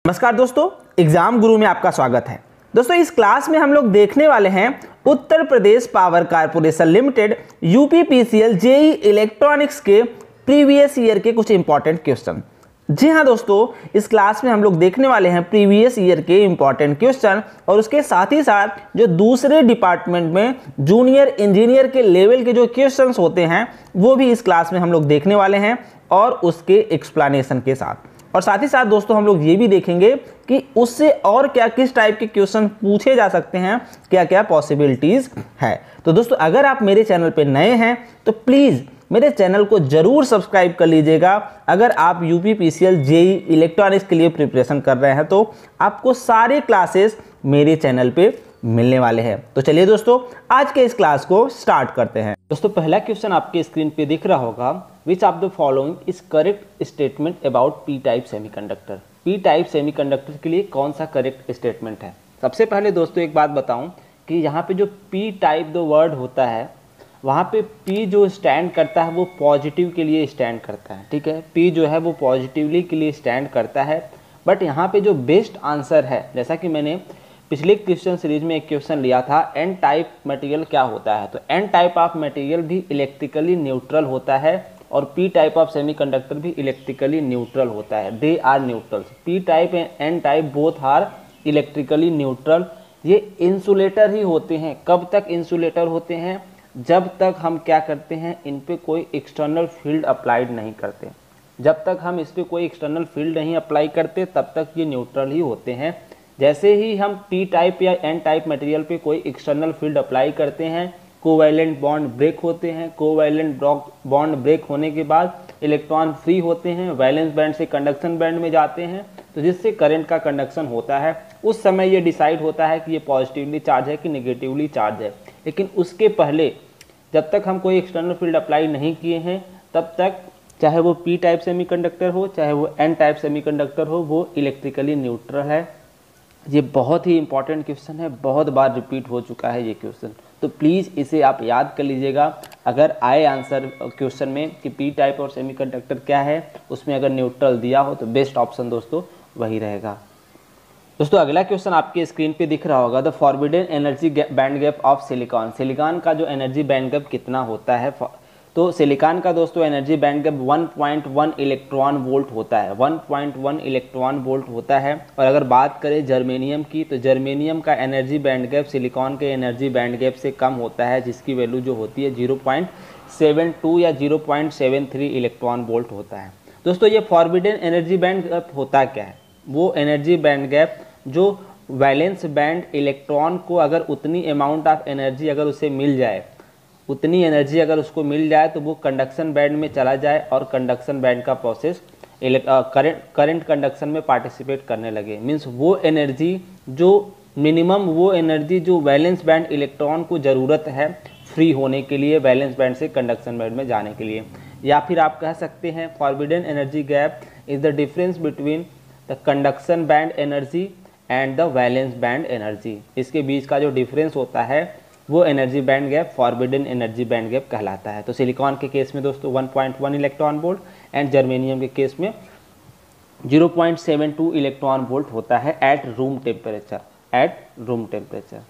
नमस्कार दोस्तों, एग्जाम गुरु में आपका स्वागत है। दोस्तों इस क्लास में हम लोग देखने वाले हैं Uttar Pradesh power corporation limited UPPCL JE electronics के प्रीवियस ईयर के कुछ इंपॉर्टेंट क्वेश्चन। जी हाँ दोस्तों, इस क्लास में हम लोग देखने वाले हैं प्रीवियस ईयर के इंपॉर्टेंट क्वेश्चन और उसके साथ ही साथ जो दूसरे डिपार्टमेंट में जूनियर इंजीनियर के लेवल के जो क्वेश्चंस होते हैं वो भी इस क्लास में हम लोग देखने वाले हैं और उसके एक्सप्लेनेशन के साथ। और साथ ही साथ दोस्तों हम लोग ये भी देखेंगे कि उससे और क्या किस टाइप के क्वेश्चन पूछे जा सकते हैं, क्या क्या पॉसिबिलिटीज है। तो दोस्तों अगर आप मेरे चैनल पे नए हैं तो प्लीज़ मेरे चैनल को जरूर सब्सक्राइब कर लीजिएगा। अगर आप यूपीपीसीएल जेई इलेक्ट्रॉनिक्स के लिए प्रिपरेशन कर रहे हैं तो आपको सारे क्लासेस मेरे चैनल पे मिलने वाले हैं। तो चलिए दोस्तों आज के इस क्लास को स्टार्ट करते हैं। दोस्तों पहला क्वेश्चन आपके स्क्रीन पे दिख रहा होगा, which of the following is correct statement about P type semiconductor. P type semiconductor के लिए कौन सा करेक्ट स्टेटमेंट है। सबसे पहले दोस्तों एक बात बताऊं कि यहाँ पे जो पी टाइप द वर्ड होता है वहाँ पे P जो स्टैंड करता है वो पॉजिटिव के लिए स्टैंड करता है, ठीक है। P जो है वो पॉजिटिवली के लिए स्टैंड करता है। बट यहाँ पे जो बेस्ट आंसर है, जैसा कि मैंने पिछले क्वेश्चन सीरीज में एक क्वेश्चन लिया था, एन टाइप मटेरियल क्या होता है, तो एन टाइप ऑफ मटेरियल भी इलेक्ट्रिकली न्यूट्रल होता है और P टाइप ऑफ सेमीकंडक्टर भी इलेक्ट्रिकली न्यूट्रल होता है। They are neutral. P type and N type both are electrically neutral. ये इंसुलेटर ही होते हैं। कब तक इंसुलेटर होते हैं? जब तक हम क्या करते हैं, इन पे कोई एक्सटर्नल फील्ड अप्लाइड नहीं करते। जब तक हम इस पे कोई एक्सटर्नल फील्ड नहीं अप्लाई करते तब तक ये न्यूट्रल ही होते हैं। जैसे ही हम पी टाइप या एन टाइप मटेरियल पे कोई एक्सटर्नल फील्ड अप्लाई करते हैं, कोवैलेंट बॉन्ड ब्रेक होते हैं। कोवैलेंट बॉन्ड ब्रेक होने के बाद इलेक्ट्रॉन फ्री होते हैं, वैलेंस बैंड से कंडक्शन बैंड में जाते हैं, तो जिससे करंट का कंडक्शन होता है। उस समय ये डिसाइड होता है कि ये पॉजिटिवली चार्ज है कि नेगेटिवली चार्ज है। लेकिन उसके पहले जब तक हम कोई एक्सटर्नल फील्ड अप्लाई नहीं किए हैं तब तक चाहे वो पी टाइप सेमीकंडक्टर हो चाहे वो एन टाइप सेमीकंडक्टर हो, वो इलेक्ट्रिकली न्यूट्रल है। ये बहुत ही इंपॉर्टेंट क्वेश्चन है, बहुत बार रिपीट हो चुका है ये क्वेश्चन, तो प्लीज़ इसे आप याद कर लीजिएगा। अगर आए आंसर क्वेश्चन में कि पी टाइप और सेमीकंडक्टर क्या है, उसमें अगर न्यूट्रल दिया हो तो बेस्ट ऑप्शन दोस्तों वही रहेगा। दोस्तों अगला क्वेश्चन आपके स्क्रीन पे दिख रहा होगा, the forbidden energy band gap of silicon. Silicon का जो एनर्जी बैंड गैप कितना होता है, तो सिलिकॉन का दोस्तों energy band gap 1.1 electron volt होता है। 1.1 इलेक्ट्रॉन वोल्ट होता है। और अगर बात करें जर्मेनियम की, तो जर्मेनियम का एनर्जी बैंड गैप सिलिकॉन के एनर्जी बैंड गैप से कम होता है, जिसकी वैल्यू जो होती है 0.72 या 0.73 इलेक्ट्रॉन वोल्ट होता है। दोस्तों ये फॉरबिडन एनर्जी बैंड गैप होता क्या है? वो एनर्जी बैंड गैप जो वैलेंस बैंड इलेक्ट्रॉन को अगर उतनी अमाउंट ऑफ एनर्जी अगर उसे मिल जाए, उतनी एनर्जी अगर उसको मिल जाए तो वो कंडक्शन बैंड में चला जाए और कंडक्शन बैंड का प्रोसेस करंट कंडक्शन में पार्टिसिपेट करने लगे। मीन्स वो एनर्जी जो मिनिमम, वो एनर्जी जो वैलेंस बैंड इलेक्ट्रॉन को ज़रूरत है फ्री होने के लिए, वैलेंस बैंड से कंडक्शन बैंड में जाने के लिए। या फिर आप कह सकते हैं forbidden energy gap is the difference between the conduction band energy and the valence band energy. इसके बीच का जो डिफरेंस होता है वो energy band gap forbidden energy band gap कहलाता है। तो सिलिकॉन के केस में दोस्तों 1.1 इलेक्ट्रॉन वोल्ट एंड जर्मेनियम के केस में 0.72 इलेक्ट्रॉन वोल्ट होता है एट रूम टेम्परेचर।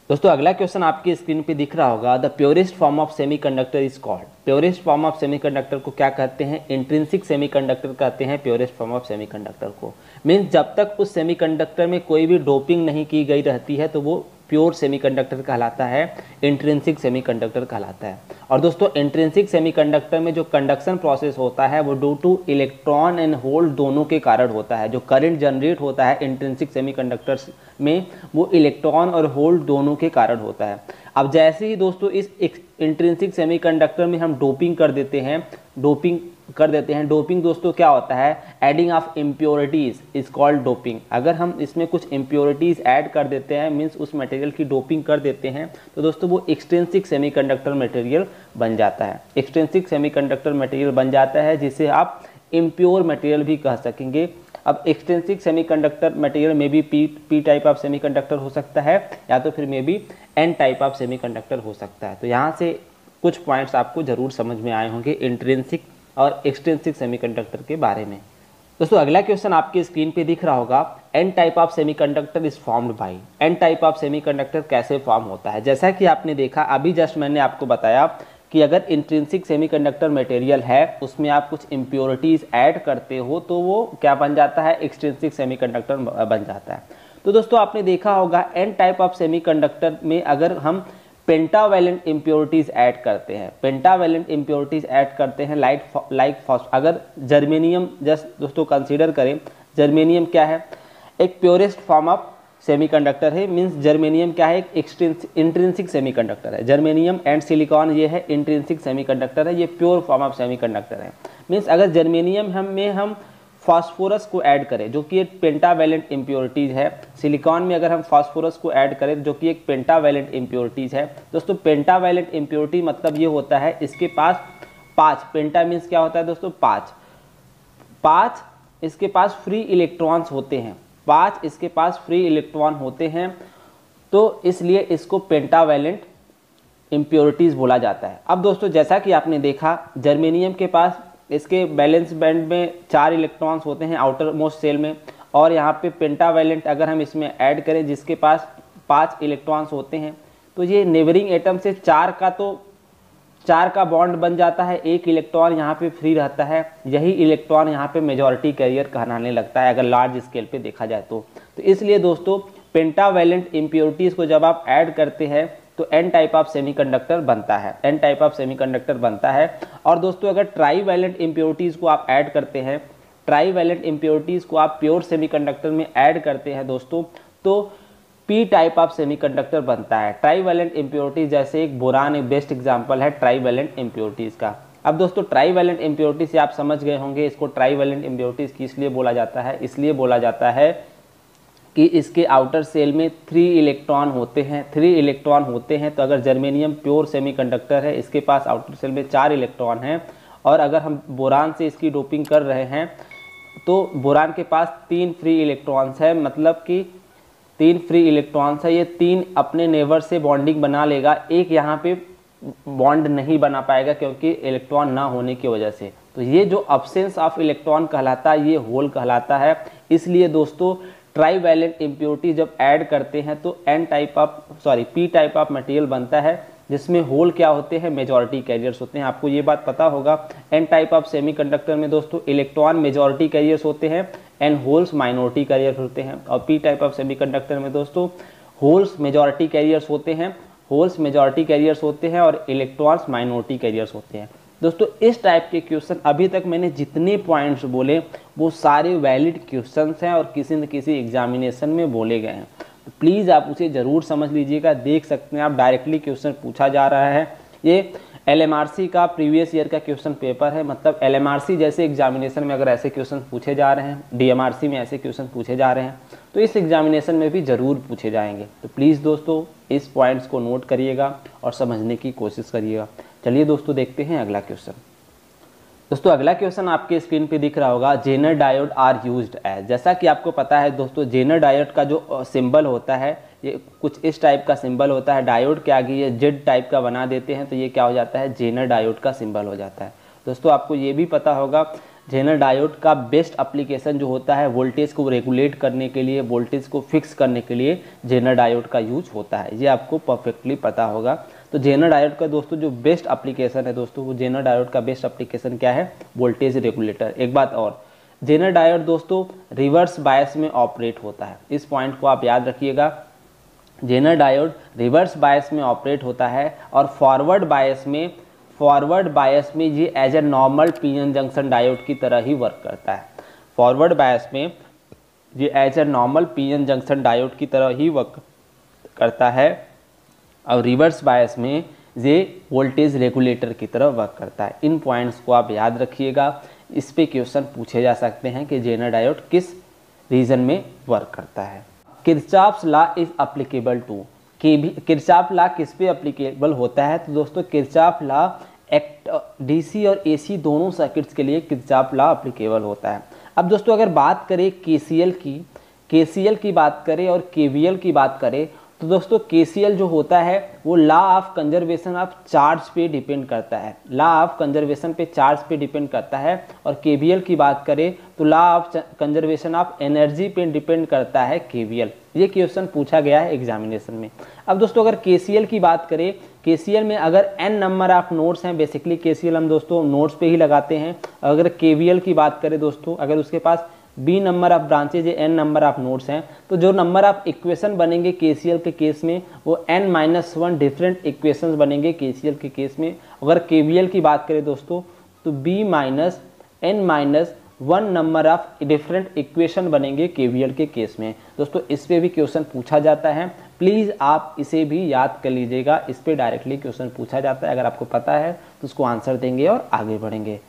दोस्तों अगला क्वेश्चन आपकी स्क्रीन पे दिख रहा होगा, the purest form of semiconductor is called. Purest form of semiconductor को क्या कहते हैं? इंट्रिंसिक सेमीकंडक्टर कहते हैं प्योरेस्ट फॉर्म ऑफ सेमीकंडक्टर को। मीन्स जब तक उस सेमीकंडक्टर में कोई भी डोपिंग नहीं की गई रहती है तो वो प्योर सेमीकंडक्टर कहलाता है, इंट्रिंसिक सेमीकंडक्टर कहलाता है। और दोस्तों इंट्रिंसिक सेमीकंडक्टर में जो कंडक्शन प्रोसेस होता है वो due to electron and hole दोनों के कारण होता है। जो करंट जनरेट होता है इंट्रिंसिक सेमीकंडक्टर्स में वो इलेक्ट्रॉन और होल दोनों के कारण होता है। अब जैसे ही दोस्तों इस इंट्रिंसिक सेमीकंडक्टर में हम डोपिंग कर देते हैं, डोपिंग दोस्तों क्या होता है? Adding of impurities is called doping. अगर हम इसमें कुछ इम्प्योरिटीज ऐड कर देते हैं, मीन्स उस मटेरियल की डोपिंग कर देते हैं, तो दोस्तों वो एक्सट्रिंसिक सेमीकंडक्टर मटेरियल बन जाता है। एक्सट्रिंसिक सेमीकंडक्टर मटेरियल बन जाता है जिसे आप इम्प्योर मटेरियल भी कह सकेंगे। अब एक्सट्रिंसिक सेमीकंडक्टर मटेरियल में भी पी टाइप ऑफ सेमीकंडक्टर हो सकता है या तो फिर में भी एन टाइप ऑफ सेमीकंडक्टर हो सकता है। तो यहाँ से कुछ पॉइंट्स आपको जरूर समझ में आए होंगे इंट्रिंसिक और एक्सट्रिंसिक सेमीकंडक्टर के बारे में। दोस्तों अगला क्वेश्चन आपकी स्क्रीन पे दिख रहा होगा, N type of semiconductor is formed by. N type of semiconductor कैसे फॉर्म होता है? जैसा कि आपने देखा अभी जस्ट मैंने आपको बताया कि अगर इंट्रिंसिक सेमीकंडक्टर मटेरियल है उसमें आप कुछ इम्प्योरिटीज ऐड करते हो तो वो क्या बन जाता है, एक्सट्रिंसिक सेमीकंडक्टर बन जाता है। तो दोस्तों आपने देखा होगा एन टाइप ऑफ सेमीकंडक्टर में अगर हम पेंटावैलेंट इम्प्योरिटीज ऐड करते हैं, पेंटावैलेंट इम्प्योरिटीज ऐड करते हैं लाइक अगर जर्मेनियम, जस्ट दोस्तों कंसीडर करें जर्मेनियम क्या है, एक प्योरेस्ट फॉर्म ऑफ सेमीकंडक्टर है, मींस जर्मेनियम क्या है, एक इंट्रिंसिक सेमीकंडक्टर है। जर्मेनियम एंड सिलिकॉन ये है इंट्रिंसिक सेमीकंडक्टर है, ये प्योर फॉर्म ऑफ सेमीकंडक्टर है। मींस अगर जर्मेनियम हम फास्फोरस को ऐड करें जो कि एक पेंटावैलेंट इम्प्योरिटीज है, सिलिकॉन में अगर हम फास्फोरस को ऐड करें जो कि एक पेंटावैलेंट इम्प्योरिटीज है। दोस्तों पेंटावैलेंट इम्प्योरिटी मतलब ये होता है इसके पास 5, पेंटा मीन्स क्या होता है दोस्तों 5 इसके पास फ्री इलेक्ट्रॉन्स होते हैं, 5 इसके पास फ्री इलेक्ट्रॉन होते हैं, तो इसलिए इसको पेंटावैलेंट इम्प्योरिटीज बोला जाता है। अब दोस्तों जैसा कि आपने देखा जर्मेनियम के पास इसके बैलेंस बैंड में 4 इलेक्ट्रॉन्स होते हैं आउटर मोस्ट सेल में, और यहाँ पे पेंटावैलेंट अगर हम इसमें ऐड करें जिसके पास 5 इलेक्ट्रॉन्स होते हैं तो ये नेबरिंग एटम से 4 का बॉन्ड बन जाता है, 1 इलेक्ट्रॉन यहाँ पे फ्री रहता है, यही इलेक्ट्रॉन यहाँ पे मेजॉरिटी कैरियर कहलाने लगता है अगर लार्ज स्केल पे देखा जाए तो इसलिए दोस्तों पेंटावैलेंट इम्प्योरिटीज को जब आप ऐड करते हैं तो एन टाइप ऑफ सेमीकंडक्टर बनता है, एन टाइप ऑफ सेमीकंडक्टर बनता है। और दोस्तों अगर ट्राईवैलेंट इम्प्योरिटीज को आप ऐड करते हैं, ट्राईवैलेंट इम्प्योरिटीज को आप प्योर सेमीकंडक्टर में ऐड करते हैं दोस्तों, तो पी टाइप ऑफ सेमीकंडक्टर बनता है। ट्राईवैलेंट इम्प्योरिटीज जैसे एक बोरान एक बेस्ट एग्जांपल है ट्राईवैलेंट इम्प्योरिटीज का। अब दोस्तों ट्राईवैलेंट इम्प्योरिटीज से आप समझ गए होंगे इसको ट्राईवैलेंट इम्प्योरिटीज किस लिए बोला जाता है, इसलिए बोला जाता है कि इसके आउटर सेल में 3 इलेक्ट्रॉन होते हैं, 3 इलेक्ट्रॉन होते हैं। तो अगर जर्मेनियम प्योर सेमीकंडक्टर है इसके पास आउटर सेल में 4 इलेक्ट्रॉन हैं, और अगर हम बोरान से इसकी डोपिंग कर रहे हैं तो बोरान के पास 3 फ्री इलेक्ट्रॉन्स है, मतलब कि 3 फ्री इलेक्ट्रॉन्स है, ये 3 अपने नेबर से बॉन्डिंग बना लेगा, एक यहाँ पे बॉन्ड नहीं बना पाएगा क्योंकि इलेक्ट्रॉन ना होने की वजह से। तो ये जो अब्सेंस ऑफ इलेक्ट्रॉन कहलाता है ये होल कहलाता है। इसलिए दोस्तों ट्राईवैलेंट इम्प्योरिटी जब ऐड करते हैं तो पी टाइप ऑफ मटेरियल बनता है जिसमें होल क्या होते हैं, मेजॉरिटी कैरियर्स होते हैं। आपको ये बात पता होगा एन टाइप ऑफ सेमीकंडक्टर में दोस्तों इलेक्ट्रॉन मेजॉरिटी कैरियर्स होते हैं एंड होल्स माइनॉरिटी कैरियर होते हैं, और पी टाइप ऑफ सेमीकंडक्टर में दोस्तों होल्स मेजॉरिटी कैरियर्स होते हैं, होल्स मेजॉरिटी कैरियर्स होते हैं और इलेक्ट्रॉन्स माइनॉरिटी कैरियर्स होते हैं। दोस्तों इस टाइप के क्वेश्चन अभी तक मैंने जितने पॉइंट्स बोले वो सारे वैलिड क्वेश्चंस हैं और किसी न किसी एग्जामिनेशन में बोले गए हैं, तो प्लीज़ आप उसे ज़रूर समझ लीजिएगा। देख सकते हैं आप डायरेक्टली क्वेश्चन पूछा जा रहा है, ये LMRC का प्रीवियस ईयर का क्वेश्चन पेपर है, मतलब LMRC जैसे एग्जामिनेशन में अगर ऐसे क्वेश्चन पूछे जा रहे हैं, DMRC में ऐसे क्वेश्चन पूछे जा रहे हैं, तो इस एग्जामिनेशन में भी ज़रूर पूछे जाएंगे। तो प्लीज़ दोस्तों इस पॉइंट्स को नोट करिएगा और समझने की कोशिश करिएगा। चलिए दोस्तों देखते हैं अगला क्वेश्चन। दोस्तों अगला क्वेश्चन आपके स्क्रीन पे दिख रहा होगा, Zener diode are used as. जैसा कि आपको पता है दोस्तों जेनर डायोड का जो सिंबल होता है ये कुछ इस टाइप का सिंबल होता है, डायोड के आगे ये जेड टाइप का बना देते हैं तो ये क्या हो जाता है, जेनर डायोड का सिंबल हो जाता है। दोस्तों आपको ये भी पता होगा जेनर डायोड का बेस्ट एप्लीकेशन जो होता है वोल्टेज को रेगुलेट करने के लिए, वोल्टेज को फिक्स करने के लिए जेनर डायोड का यूज होता है, ये आपको परफेक्टली पता होगा। तो जेनर डायोड का दोस्तों जो बेस्ट एप्लीकेशन है दोस्तों, वो जेनर डायोड का बेस्ट एप्लीकेशन क्या है, वोल्टेज रेगुलेटर। एक बात और, जेनर डायोड दोस्तों रिवर्स बायस में ऑपरेट होता है, इस पॉइंट को आप याद रखिएगा। जेनर डायोड रिवर्स बायस में ऑपरेट होता है और फॉरवर्ड बायस में ये as a normal PN junction diode की तरह ही वर्क करता है। फॉरवर्ड बायस में ये as a normal PN junction diode की तरह ही वर्क करता है और रिवर्स बायस में ये वोल्टेज रेगुलेटर की तरह वर्क करता है। इन पॉइंट्स को आप याद रखिएगा, इस पे क्वेश्चन पूछे जा सकते हैं कि जेनर डायोड किस रीजन में वर्क करता है। Kirchhoff's law is applicable to, Kirchhoff law किस पे एप्लीकेबल होता है, तो दोस्तों किरचॉफ लॉ डीसी और एसी दोनों सर्किट्स के लिए किरचॉफ लॉ एप्लीकेबल होता है। अब दोस्तों अगर बात करें केसीएल की बात करें और केवीएल की बात करें तो दोस्तों KCL जो होता है वो law of conservation of charge पे डिपेंड करता है, लॉ ऑफ कंजर्वेशन पे चार्ज पे डिपेंड करता है। और KVL की बात करें तो law of conservation of energy पे डिपेंड करता है KVL। ये क्वेश्चन पूछा गया है एग्जामिनेशन में। अब दोस्तों अगर KCL की बात करें, KCL में अगर n नंबर ऑफ नोड्स हैं, बेसिकली KCL हम दोस्तों नोड्स पे ही लगाते हैं। अगर KVL की बात करें दोस्तों, अगर उसके पास b नंबर ऑफ ब्रांचेज है, n नंबर ऑफ नोड्स हैं, तो जो नंबर ऑफ इक्वेशन बनेंगे KCL के केस में वो n-1 डिफरेंट इक्वेशंस बनेंगे KCL के केस में। अगर KVL की बात करें दोस्तों तो b-n-1 number of different equation बनेंगे KVL के केस में। दोस्तों इस पे भी क्वेश्चन पूछा जाता है, प्लीज़ आप इसे भी याद कर लीजिएगा, इस पे डायरेक्टली क्वेश्चन पूछा जाता है। अगर आपको पता है तो उसको आंसर देंगे और आगे बढ़ेंगे।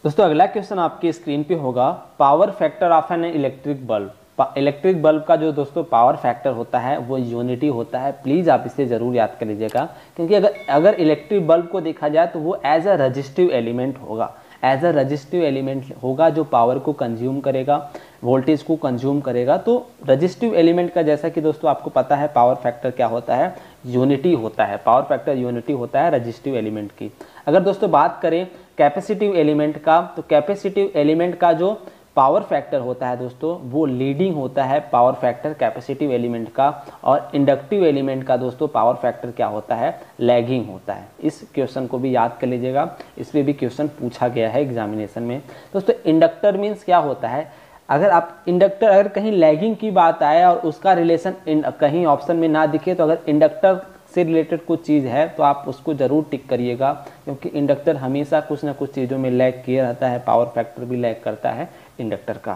दोस्तों अगला क्वेश्चन आपके स्क्रीन पे होगा, power factor of an electric bulb. Electric bulb का जो दोस्तों पावर फैक्टर होता है वो यूनिटी होता है। प्लीज़ आप इसे ज़रूर याद कर लीजिएगा, क्योंकि अगर इलेक्ट्रिक बल्ब को देखा जाए तो वो एज अ रजिस्टिव एलिमेंट होगा, एज अ रजिस्टिव एलिमेंट होगा जो पावर को कंज्यूम करेगा, वोल्टेज को कंज्यूम करेगा। तो रजिस्टिव एलिमेंट का जैसा कि दोस्तों आपको पता है पावर फैक्टर क्या होता है, यूनिटी होता है। पावर फैक्टर यूनिटी होता है रजिस्टिव एलिमेंट की। अगर दोस्तों बात करें कैपेसिटिव एलिमेंट का, तो कैपेसिटिव एलिमेंट का जो पावर फैक्टर होता है दोस्तों वो लीडिंग होता है पावर फैक्टर कैपेसिटिव एलिमेंट का। और इंडक्टिव एलिमेंट का दोस्तों पावर फैक्टर क्या होता है, लैगिंग होता है। इस क्वेश्चन को भी याद कर लीजिएगा, इस पर भी क्वेश्चन पूछा गया है एग्जामिनेशन में। दोस्तों इंडक्टर मीन्स क्या होता है, अगर आप इंडक्टर, अगर कहीं लैगिंग की बात आए और उसका रिलेशन कहीं ऑप्शन में ना दिखे, तो अगर इंडक्टर से रिलेटेड कुछ चीज़ है तो आप उसको ज़रूर टिक करिएगा, क्योंकि इंडक्टर हमेशा कुछ ना कुछ चीज़ों में लैग किया रहता है, पावर फैक्टर भी लैग करता है इंडक्टर का।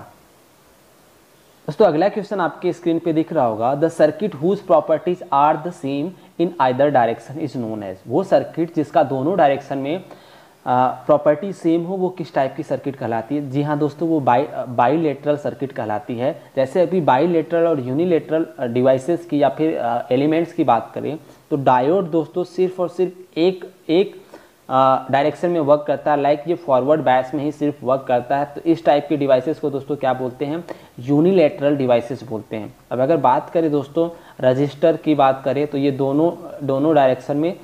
दोस्तों अगला क्वेश्चन आपके स्क्रीन पे दिख रहा होगा, the circuit whose properties are the same in either direction is known as. वो सर्किट जिसका दोनों डायरेक्शन में प्रॉपर्टी सेम हो वो किस टाइप की सर्किट कहलाती है। जी हाँ दोस्तों, वो बाईलेटरल सर्किट कहलाती है। जैसे अभी बाईलेटरल और यूनिलेटरल डिवाइसेस की या फिर एलिमेंट्स की बात करें तो डायोड दोस्तों सिर्फ और सिर्फ एक डायरेक्शन में वर्क करता है, लाइक ये फॉरवर्ड बायस में ही सिर्फ वर्क करता है। तो इस टाइप के डिवाइसेस को दोस्तों क्या बोलते हैं, यूनिलेटरल डिवाइसेस बोलते हैं। अब अगर बात करें दोस्तों रजिस्टर की बात करें तो ये दोनों डायरेक्शन में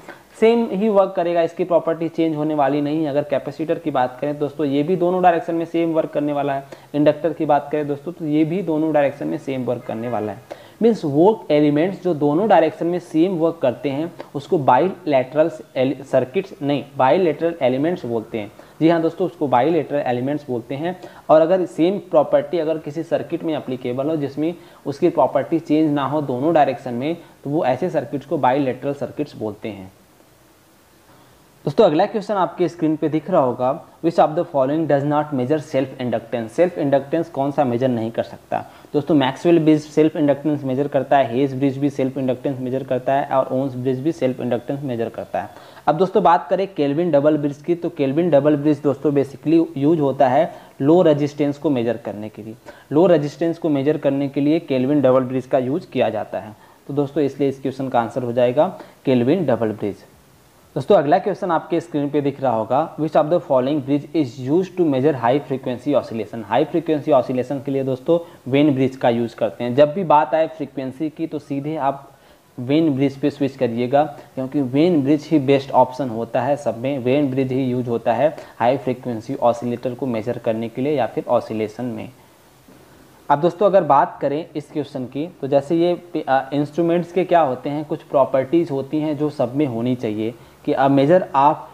सेम ही वर्क करेगा, इसकी प्रॉपर्टी चेंज होने वाली नहीं है। अगर कैपेसिटर की बात करें दोस्तों ये भी दोनों डायरेक्शन में सेम वर्क करने वाला है। इंडक्टर की बात करें दोस्तों तो ये भी दोनों डायरेक्शन में सेम वर्क करने वाला है। मीन्स वो एलिमेंट्स जो दोनों डायरेक्शन में सेम वर्क करते हैं उसको बाईलेटरल सर्किट्स नहीं, बाईलेटरल एलिमेंट्स बोलते हैं। जी हाँ दोस्तों, उसको बाईलेटरल एलिमेंट्स बोलते हैं। और अगर सेम प्रॉपर्टी अगर किसी सर्किट में एप्लीकेबल हो जिसमें उसकी प्रॉपर्टी चेंज ना हो दोनों डायरेक्शन में, तो वो ऐसे सर्किट्स को बाईलेटरल सर्किट्स बोलते हैं। दोस्तों अगला क्वेश्चन आपके स्क्रीन पे दिख रहा होगा, which of the following does not measure self inductance. Self inductance कौन सा मेजर नहीं कर सकता। दोस्तों Maxwell bridge self inductance measure करता है, हेज ब्रिज भी सेल्फ इंडक्टेंस मेजर करता है और ओम्स ब्रिज भी सेल्फ इंडक्टेंस मेजर करता है। अब दोस्तों बात करें केल्विन डबल ब्रिज की, तो केल्विन डबल ब्रिज दोस्तों बेसिकली यूज होता है लो रेजिस्टेंस को मेजर करने के लिए। लो रेजिस्टेंस को मेजर करने के लिए केल्विन डबल ब्रिज का यूज किया जाता है। तो दोस्तों इसलिए इस क्वेश्चन का आंसर हो जाएगा केल्विन डबल ब्रिज। दोस्तों अगला क्वेश्चन आपके स्क्रीन पे दिख रहा होगा, which of the following bridge is use to measure high frequency oscillation. High frequency oscillation के लिए दोस्तों वेन ब्रिज का यूज करते हैं। जब भी बात आए फ्रीक्वेंसी की तो सीधे आप वेन ब्रिज पे स्विच करिएगा, क्योंकि वेन ब्रिज ही बेस्ट ऑप्शन होता है सब में। वेन ब्रिज ही यूज होता है हाई फ्रीक्वेंसी ऑसिलेटर को मेजर करने के लिए या फिर ऑसिलेशन में। अब दोस्तों अगर बात करें इस क्वेश्चन की, तो जैसे ये इंस्ट्रूमेंट्स के क्या होते हैं, कुछ प्रॉपर्टीज़ होती हैं जो सब में होनी चाहिए कि a measure of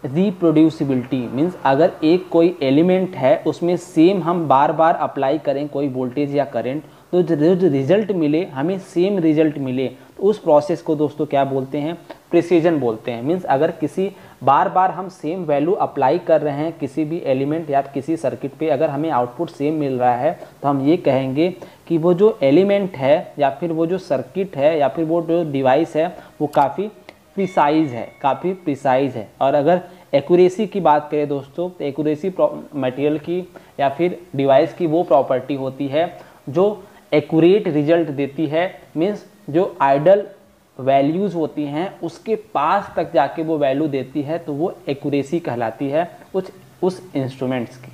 reproducibility means अगर एक कोई एलिमेंट है उसमें सेम हम बार बार अप्लाई करें कोई वोल्टेज या करंट, तो जो रिजल्ट मिले हमें सेम रिजल्ट मिले, तो उस प्रोसेस को दोस्तों क्या बोलते हैं, प्रिसीजन बोलते हैं। मीन्स अगर किसी बार बार हम सेम वैल्यू अप्लाई कर रहे हैं किसी भी एलिमेंट या किसी सर्किट पे, अगर हमें आउटपुट सेम मिल रहा है तो हम ये कहेंगे कि वो जो एलिमेंट है या फिर वो जो सर्किट है या फिर वो जो डिवाइस है वो काफ़ी प्रिसाइज है। और अगर एक्यूरेसी की बात करें दोस्तों, तो एक्यूरेसी मटेरियल की या फिर डिवाइस की वो प्रॉपर्टी होती है जो एक्यूरेट रिजल्ट देती है। मीन्स जो आइडल वैल्यूज़ होती हैं उसके पास तक जाके वो वैल्यू देती है, तो वो एक्यूरेसी कहलाती है उस इंस्ट्रूमेंट्स की।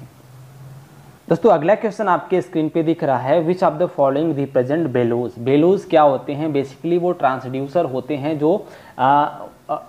दोस्तों अगला क्वेश्चन आपके स्क्रीन पे दिख रहा है, विच of the following represent bellows. Bellows क्या होते हैं? बेसिकली वो ट्रांसड्यूसर होते हैं जो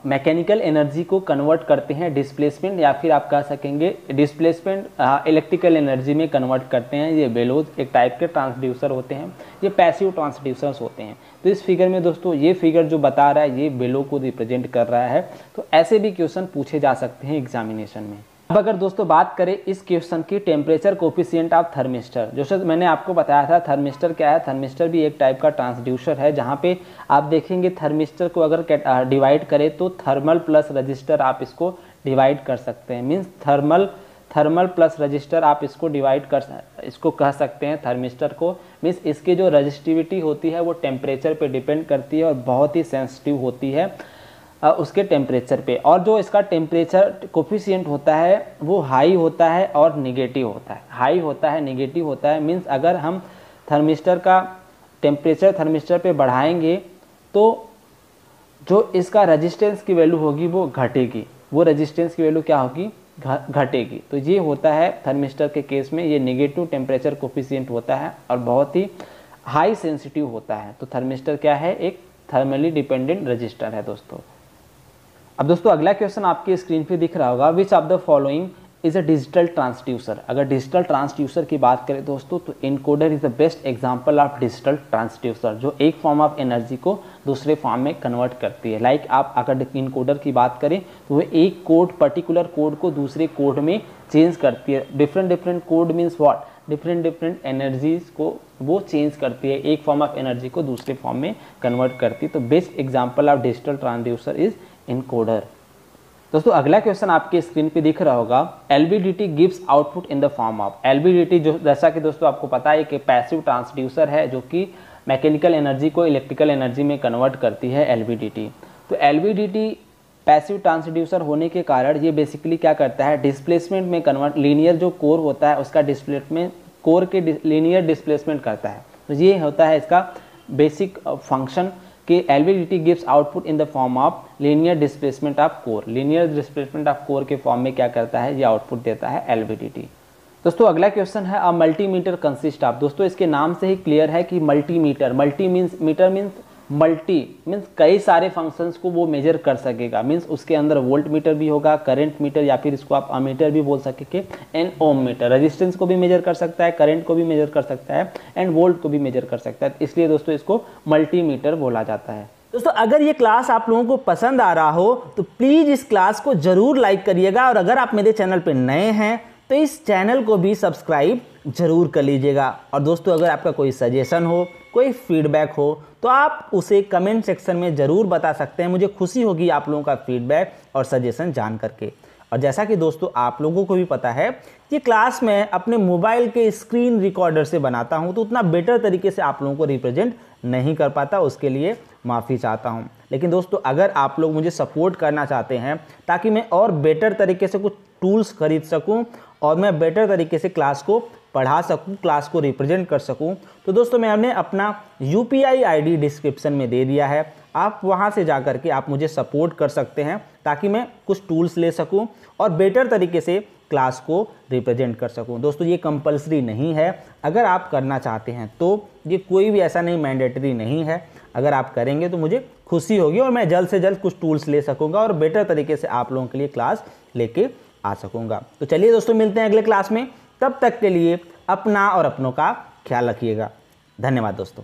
मैकेनिकल एनर्जी को कन्वर्ट करते हैं डिस्प्लेसमेंट, या फिर आप कह सकेंगे डिस्प्लेसमेंट इलेक्ट्रिकल एनर्जी में कन्वर्ट करते हैं। ये बेलोज एक टाइप के ट्रांसड्यूसर होते हैं, ये पैसिव ट्रांसड्यूसर्स होते हैं। तो इस फिगर में दोस्तों ये फिगर जो बता रहा है ये बेलो को रिप्रेजेंट कर रहा है। तो ऐसे भी क्वेश्चन पूछे जा सकते हैं एग्जामिनेशन में। अब अगर दोस्तों बात करें इस क्वेश्चन की टेम्परेचर कोफिशिएंट ऑफ थर्मिस्टर, जो मैंने आपको बताया था थर्मिस्टर क्या है। थर्मिस्टर भी एक टाइप का ट्रांसड्यूसर है, जहाँ पे आप देखेंगे थर्मिस्टर को अगर डिवाइड करें तो थर्मल प्लस रजिस्टर आप इसको डिवाइड कर सकते हैं। मीन्स थर्मल प्लस रजिस्टर आप इसको कह सकते हैं थर्मिस्टर को। मीन्स इसकी जो रजिस्टिविटी होती है वो टेम्परेचर पे डिपेंड करती है और बहुत ही सेंसिटिव होती है उसके टेम्परेचर पे। और जो इसका टेम्परेचर कोफिशिएंट होता है वो हाई होता है और निगेटिव होता है। हाई होता है, निगेटिव होता है। मीन्स अगर हम थर्मिस्टर का टेम्परेचर थर्मिस्टर पे बढ़ाएंगे तो जो इसका रेजिस्टेंस की वैल्यू होगी वो घटेगी, वो रेजिस्टेंस की वैल्यू क्या होगी? घटेगी। तो ये होता है थर्मिस्टर के केस में, ये नेगेटिव टेम्परेचर कोफिशिएंट होता है और बहुत ही हाई सेंसिटिव होता है। तो थर्मिस्टर क्या है? एक थर्मली डिपेंडेंट रजिस्टर है दोस्तों। अब दोस्तों अगला क्वेश्चन आपकी स्क्रीन पे दिख रहा होगा, which of the following is a digital transducer. अगर डिजिटल ट्रांसड्यूसर की बात करें दोस्तों तो encoder is the best example of digital transducer, जो एक फॉर्म ऑफ एनर्जी को दूसरे फॉर्म में कन्वर्ट करती है। लाइक आप अगर इनकोडर की बात करें तो वो एक कोड पर्टिकुलर कोड को दूसरे कोड में चेंज करती है। Different code means what? Different energies को वो चेंज करती है, एक फॉर्म ऑफ एनर्जी को दूसरे फॉर्म में कन्वर्ट करती है। तो best example of digital transducer is encoder. दोस्तों अगला क्वेश्चन आपके स्क्रीन पे दिख रहा होगा, LVDT gives output in the form of. LVDT जो जैसा कि दोस्तों आपको पता है कि पैसिव ट्रांसड्यूसर है जो कि मैकेनिकल एनर्जी को इलेक्ट्रिकल एनर्जी में कन्वर्ट करती है एलवीडीटी। तो एलवीडीटी पैसिव ट्रांसड्यूसर होने के कारण ये बेसिकली क्या करता है? डिस्प्लेसमेंट में कन्वर्ट, लीनियर जो कोर होता है उसका डिस्प्लेसमेंट, कोर के लीनियर डिस्प्लेसमेंट करता है। तो ये होता है इसका बेसिक फंक्शन कि LVDT gives output in the form of linear displacement of core. Linear displacement of core के फॉर्म में क्या करता है? ये आउटपुट देता है एलवीडीटी। दोस्तों अगला क्वेश्चन है, अ मल्टीमीटर कंसिस्ट ऑफ। दोस्तों इसके नाम से ही क्लियर है कि मल्टीमीटर, मीटर मीन्स कई सारे फंक्शंस को वो मेजर कर सकेगा। मीन्स उसके अंदर वोल्ट मीटर भी होगा, करंट मीटर, या फिर इसको आप अमीटर भी बोल सकेंगे, एंड ओम मीटर। रेजिस्टेंस को भी मेजर कर सकता है, करंट को भी मेजर कर सकता है, एंड वोल्ट को भी मेजर कर सकता है। इसलिए दोस्तों इसको मल्टीमीटर बोला जाता है। दोस्तों अगर ये क्लास आप लोगों को पसंद आ रहा हो तो प्लीज़ इस क्लास को जरूर लाइक करिएगा, और अगर आप मेरे चैनल पर नए हैं तो इस चैनल को भी सब्सक्राइब जरूर कर लीजिएगा। और दोस्तों अगर आपका कोई सजेशन हो, कोई फीडबैक हो तो आप उसे कमेंट सेक्शन में ज़रूर बता सकते हैं। मुझे खुशी होगी आप लोगों का फीडबैक और सजेशन जान करके। और जैसा कि दोस्तों आप लोगों को भी पता है कि क्लास में अपने मोबाइल के स्क्रीन रिकॉर्डर से बनाता हूं, तो उतना बेटर तरीके से आप लोगों को रिप्रेजेंट नहीं कर पाता, उसके लिए माफ़ी चाहता हूं। लेकिन दोस्तों अगर आप लोग मुझे सपोर्ट करना चाहते हैं ताकि मैं और बेटर तरीके से कुछ टूल्स खरीद सकूं और मैं बेटर तरीके से क्लास को पढ़ा सकूं, क्लास को रिप्रेजेंट कर सकूं, तो दोस्तों मैंने अपना UPI ID डिस्क्रिप्शन में दे दिया है। आप वहां से जा कर के आप मुझे सपोर्ट कर सकते हैं ताकि मैं कुछ टूल्स ले सकूं और बेटर तरीके से क्लास को रिप्रेजेंट कर सकूं। दोस्तों ये कंपलसरी नहीं है, अगर आप करना चाहते हैं तो ये कोई भी ऐसा नहीं, मैंडेटरी नहीं है। अगर आप करेंगे तो मुझे खुशी होगी और मैं जल्द से जल्द कुछ टूल्स ले सकूँगा और बेटर तरीके से आप लोगों के लिए क्लास लेके आ सकूँगा। तो चलिए दोस्तों मिलते हैं अगले क्लास में, तब तक के लिए अपना और अपनों का ख्याल रखिएगा। धन्यवाद दोस्तों।